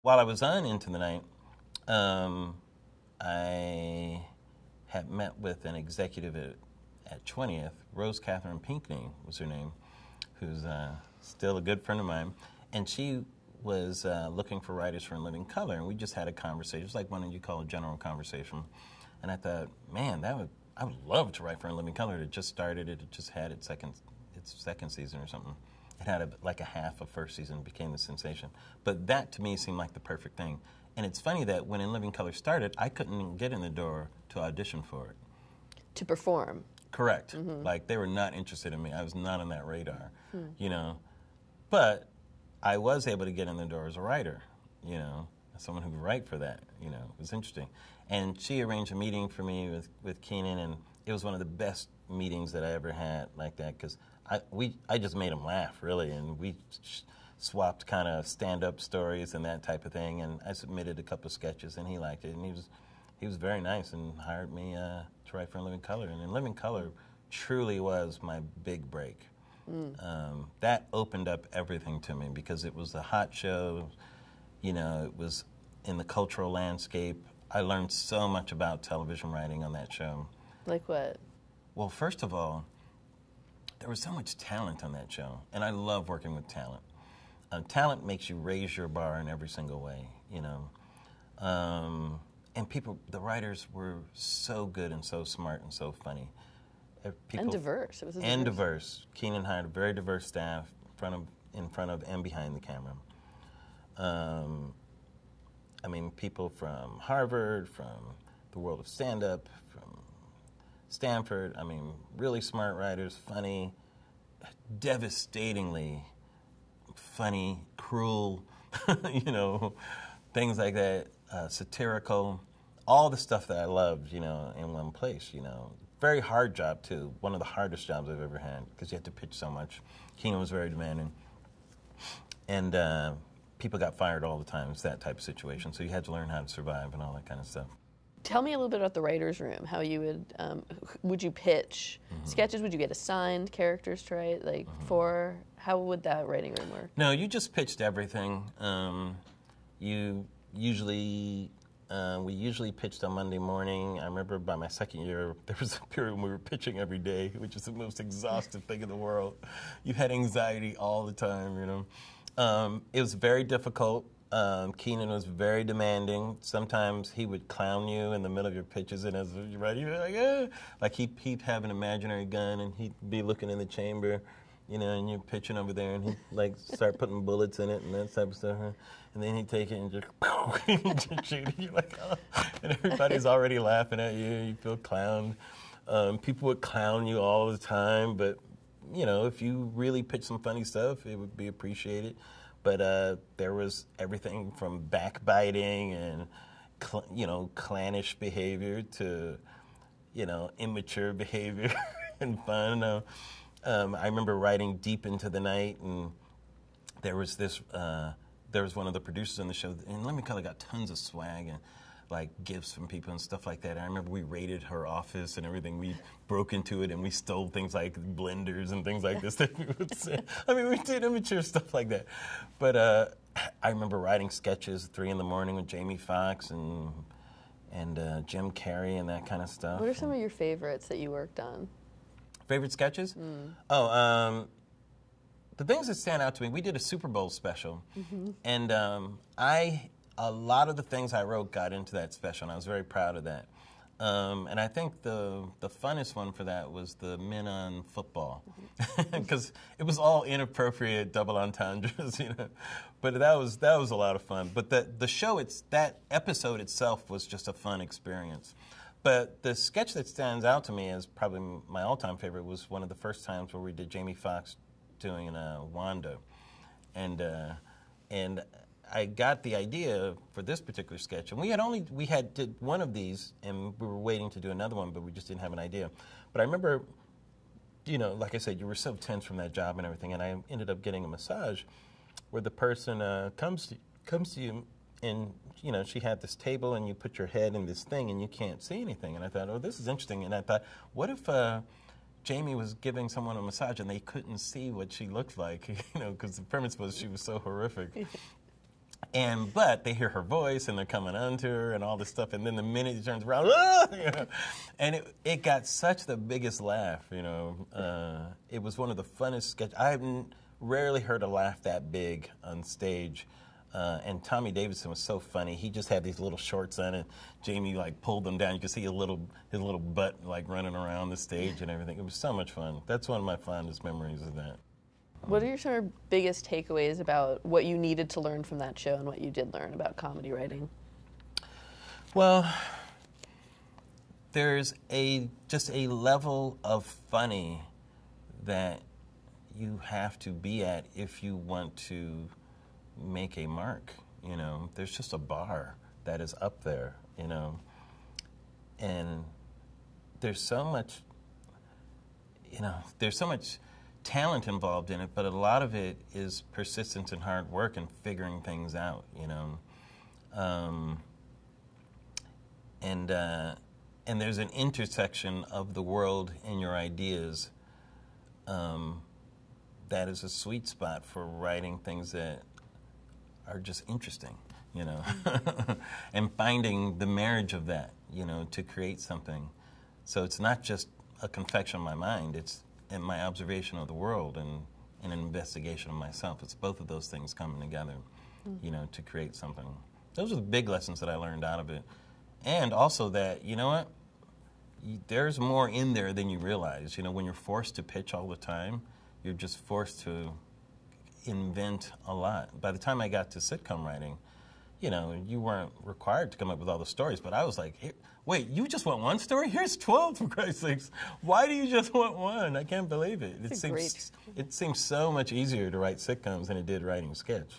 While I was on Into the Night, I had met with an executive at 20th, Rose Catherine Pinckney was her name, who's still a good friend of mine, and she was looking for writers for In Living Color, and we just had a conversation. It was like one you call a general conversation, and I thought, man, I would love to write for In Living Color. It just started. It just had its second season or something. It had like a half of first season, became the sensation. But that to me seemed like the perfect thing. And it's funny that when In Living Color started, I couldn't get in the door to audition for it. To perform. Correct. Like they were not interested in me. I was not on that radar, you know. But I was able to get in the door as a writer, you know, someone who could write for that, you know. It was interesting. And she arranged a meeting for me with Keenen, and it was one of the best meetings that I ever had like that, because I just made him laugh, really, and we swapped kind of stand-up stories and that type of thing, and I submitted a couple of sketches, and he liked it, and he was very nice and hired me to write for In Living Color. And In Living Color truly was my big break. That opened up everything to me because it was a hot show, you know, it was in the cultural landscape. I learned so much about television writing on that show. Like what? Well, first of all, there was so much talent on that show, and I love working with talent. Talent makes you raise your bar in every single way, you know. And the writers were so good and so smart and so funny. And diverse. It was diverse. Keenen hired a very diverse staff in front of and behind the camera. I mean, people from Harvard, from the world of stand-up, from Stanford. I mean, really smart writers, funny, devastatingly funny, cruel, you know, things like that, satirical, all the stuff that I loved, you know, in one place, you know. Very hard job, too. One of the hardest jobs I've ever had, because you have to pitch so much. Keenen was very demanding. And people got fired all the time. It's that type of situation. So you had to learn how to survive and all that kind of stuff. Tell me a little bit about the writer's room, how you would you pitch sketches? Would you get assigned characters to write, like, how would that writing room work? No, you just pitched everything. We usually pitched on Monday morning. I remember by my second year, there was a period when we were pitching every day, which is the most exhaustive thing in the world. You had anxiety all the time, you know. It was very difficult. Keenen was very demanding. Sometimes he would clown you in the middle of your pitches, and as you're writing, you'd be like, eh. Like he'd have an imaginary gun, and he'd be looking in the chamber, you know, and you're pitching over there, and he'd like start putting bullets in it and that type of stuff. And then he'd take it and just shoot it. You're like, oh. And everybody's already laughing at you. You feel clowned. People would clown you all the time, but you know, if you really pitch some funny stuff, it would be appreciated. But there was everything from backbiting and, you know, clannish behavior to, you know, immature behavior and fun. I remember writing Deep Into the Night, and there was one of the producers on the show, and Living Color got tons of swag and like gifts from people and stuff like that. I remember we raided her office and everything. We broke into it and we stole things like blenders and things like this that we would say. I mean, we did immature stuff like that. But I remember writing sketches at 3 in the morning with Jamie Foxx and Jim Carrey and that kind of stuff. What are some of your favorites that you worked on? Favorite sketches? The things that stand out to me, we did a Super Bowl special, and a lot of the things I wrote got into that special, and I was very proud of that. And I think the funnest one for that was the men on football, because it was all inappropriate double entendres, you know. But that was a lot of fun. But that episode itself was just a fun experience. But the sketch that stands out to me as probably my all-time favorite was one of the first times where we did Jamie Foxx doing Wanda, and I got the idea for this particular sketch, and we had did one of these, and we were waiting to do another one, but we just didn't have an idea. But I remember, you know, like I said, you were so tense from that job and everything, and I ended up getting a massage where the person comes to you, and you know, she had this table, and you put your head in this thing, and you can't see anything. And I thought, oh, this is interesting. And I thought, what if Jamie was giving someone a massage and they couldn't see what she looked like, you know, because the premise was she was so horrific. But they hear her voice and they're coming onto her and all this stuff, and then the minute he turns around, ah! You know, and it got such the biggest laugh. You know, it was one of the funnest sketches. I've rarely heard a laugh that big on stage. And Tommy Davidson was so funny. He just had these little shorts on, and Jamie like pulled them down. You could see his little butt like running around the stage and everything. It was so much fun. That's one of my fondest memories of that. What are your sort of biggest takeaways about what you needed to learn from that show and what you did learn about comedy writing? Well, there's just a level of funny that you have to be at if you want to make a mark. You know, there's just a bar that is up there, you know, and there's so much, you know, there's so much talent involved in it, but a lot of it is persistence and hard work and figuring things out, you know. And there's an intersection of the world and your ideas that is a sweet spot for writing things that are just interesting, you know, and finding the marriage of that, you know, to create something. So it's not just a confection of my mind, it's in my observation of the world and an investigation of myself. It's both of those things coming together, you know, to create something. Those are the big lessons that I learned out of it. And also that, you know what, there's more in there than you realize. You know, when you're forced to pitch all the time, you're just forced to invent a lot. By the time I got to sitcom writing, you know, you weren't required to come up with all the stories, but I was like, hey, wait, you just want one story? Here's 12, for Christ's sakes. Why do you just want one? I can't believe it. It seems so much easier to write sitcoms than it did writing sketch.